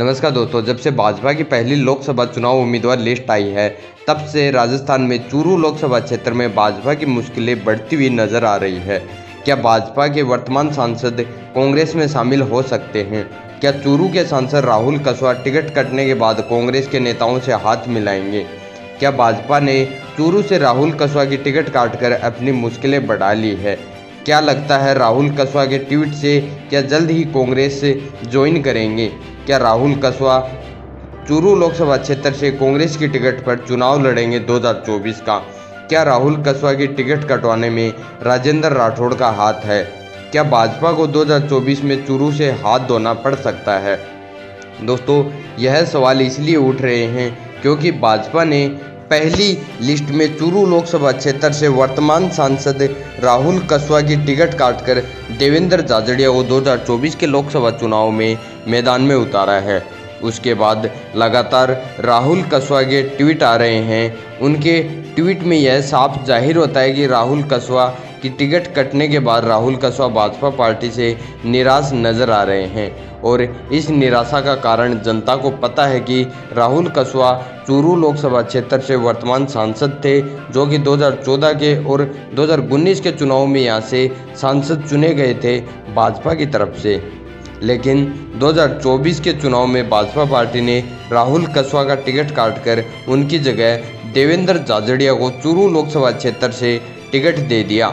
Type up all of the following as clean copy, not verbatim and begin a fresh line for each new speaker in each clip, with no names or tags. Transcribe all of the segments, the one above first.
नमस्कार दोस्तों, जब से भाजपा की पहली लोकसभा चुनाव उम्मीदवार लिस्ट आई है तब से राजस्थान में चूरू लोकसभा क्षेत्र में भाजपा की मुश्किलें बढ़ती हुई नजर आ रही है। क्या भाजपा के वर्तमान सांसद कांग्रेस में शामिल हो सकते हैं? क्या चूरू के सांसद राहुल कस्वां टिकट कटने के बाद कांग्रेस के नेताओं से हाथ मिलाएंगे? क्या भाजपा ने चूरू से राहुल कस्वां की टिकट काटकर अपनी मुश्किलें बढ़ा ली है? क्या लगता है राहुल कस्वां के ट्वीट से क्या जल्द ही कांग्रेस से ज्वाइन करेंगे? क्या राहुल कस्वां चूरू लोकसभा क्षेत्र से कांग्रेस की टिकट पर चुनाव लड़ेंगे 2024 का? क्या राहुल कस्वां की टिकट कटवाने में राजेंद्र राठौड़ का हाथ है? क्या भाजपा को 2024 में चूरू से हाथ धोना पड़ सकता है? दोस्तों, यह सवाल इसलिए उठ रहे हैं क्योंकि भाजपा ने पहली लिस्ट में चूरू लोकसभा क्षेत्र से वर्तमान सांसद राहुल कस्वां की टिकट काटकर देवेंद्र झाझड़िया को 2024 के लोकसभा चुनाव में मैदान में उतारा है। उसके बाद लगातार राहुल कस्वां के ट्वीट आ रहे हैं। उनके ट्वीट में यह साफ जाहिर होता है कि राहुल कस्वां की टिकट कटने के बाद राहुल कस्वां भाजपा पार्टी से निराश नजर आ रहे हैं और इस निराशा का कारण जनता को पता है कि राहुल कस्वां चूरू लोकसभा क्षेत्र से वर्तमान सांसद थे, जो कि 2014 के और 2019 के चुनाव में यहां से सांसद चुने गए थे भाजपा की तरफ से। लेकिन 2024 के चुनाव में भाजपा पार्टी ने राहुल कस्वां का टिकट काटकर उनकी जगह देवेंद्र झाझड़िया को चूरू लोकसभा क्षेत्र से टिकट दे दिया।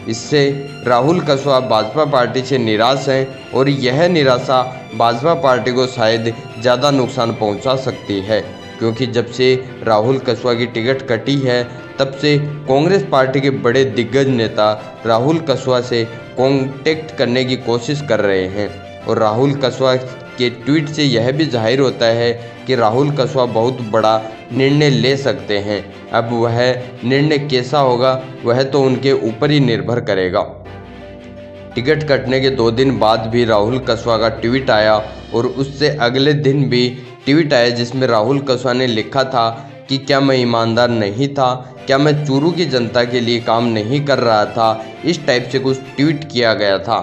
इससे राहुल कस्वां भाजपा पार्टी से निराश हैं और यह निराशा भाजपा पार्टी को शायद ज़्यादा नुकसान पहुंचा सकती है, क्योंकि जब से राहुल कस्वां की टिकट कटी है तब से कांग्रेस पार्टी के बड़े दिग्गज नेता राहुल कस्वां से कांटेक्ट करने की कोशिश कर रहे हैं और राहुल कस्वां के ट्वीट से यह भी जाहिर होता है कि राहुल कस्वां बहुत बड़ा निर्णय ले सकते हैं। अब वह निर्णय कैसा होगा वह तो उनके ऊपर ही निर्भर करेगा। टिकट कटने के 2 दिन बाद भी राहुल कस्वां का ट्वीट आया और उससे अगले दिन भी ट्वीट आया जिसमें राहुल कस्वां ने लिखा था कि क्या मैं ईमानदार नहीं था, क्या मैं चूरू की जनता के लिए काम नहीं कर रहा था। इस टाइप से कुछ ट्वीट किया गया था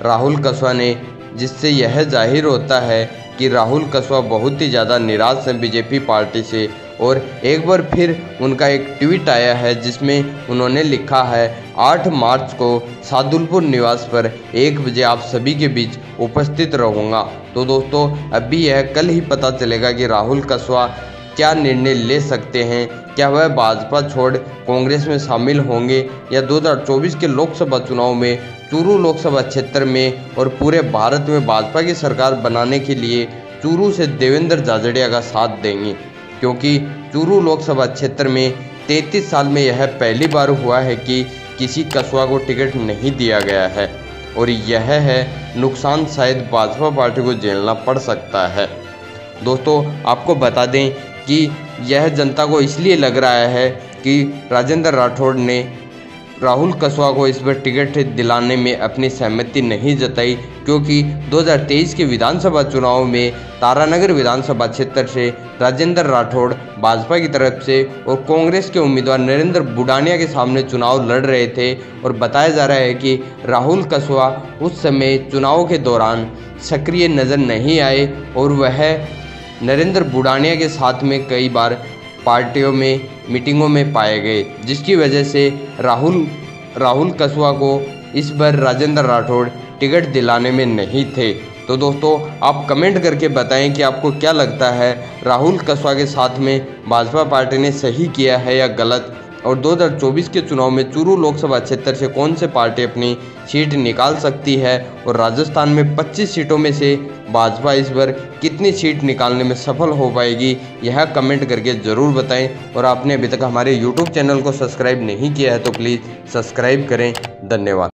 राहुल कस्वां ने, जिससे यह जाहिर होता है कि राहुल कस्वां बहुत ही ज़्यादा निराश हैं बीजेपी पार्टी से। और एक बार फिर उनका एक ट्वीट आया है जिसमें उन्होंने लिखा है 8 मार्च को सादुलपुर निवास पर 1 बजे आप सभी के बीच उपस्थित रहूँगा। तो दोस्तों, अभी यह कल ही पता चलेगा कि राहुल कस्वां क्या निर्णय ले सकते हैं। क्या वह भाजपा छोड़ कांग्रेस में शामिल होंगे या 2024 के लोकसभा चुनाव में चूरू लोकसभा क्षेत्र में और पूरे भारत में भाजपा की सरकार बनाने के लिए चूरू से देवेंद्र झाझड़िया का साथ देंगे, क्योंकि चूरू लोकसभा क्षेत्र में 33 साल में यह पहली बार हुआ है कि किसी कस्वां को टिकट नहीं दिया गया है और यह है नुकसान शायद भाजपा पार्टी को झेलना पड़ सकता है। दोस्तों, आपको बता दें कि यह जनता को इसलिए लग रहा है कि राजेंद्र राठौड़ ने राहुल कस्वां को इस बार टिकट दिलाने में अपनी सहमति नहीं जताई, क्योंकि 2023 के विधानसभा चुनाव में तारानगर विधानसभा क्षेत्र से राजेंद्र राठौड़ भाजपा की तरफ से और कांग्रेस के उम्मीदवार नरेंद्र बुडानिया के सामने चुनाव लड़ रहे थे और बताया जा रहा है कि राहुल कस्वां उस समय चुनाव के दौरान सक्रिय नज़र नहीं आए और वह नरेंद्र बुडानिया के साथ में कई बार पार्टियों में मीटिंगों में पाए गए, जिसकी वजह से राहुल कस्वां को इस बार राजेंद्र राठौड़ टिकट दिलाने में नहीं थे। तो दोस्तों, आप कमेंट करके बताएं कि आपको क्या लगता है, राहुल कस्वां के साथ में भाजपा पार्टी ने सही किया है या गलत, और 2024 के चुनाव में चूरू लोकसभा क्षेत्र से कौन से पार्टी अपनी सीट निकाल सकती है और राजस्थान में 25 सीटों में से भाजपा इस बार कितनी सीट निकालने में सफल हो पाएगी, यह कमेंट करके ज़रूर बताएं। और आपने अभी तक हमारे YouTube चैनल को सब्सक्राइब नहीं किया है तो प्लीज़ सब्सक्राइब करें। धन्यवाद।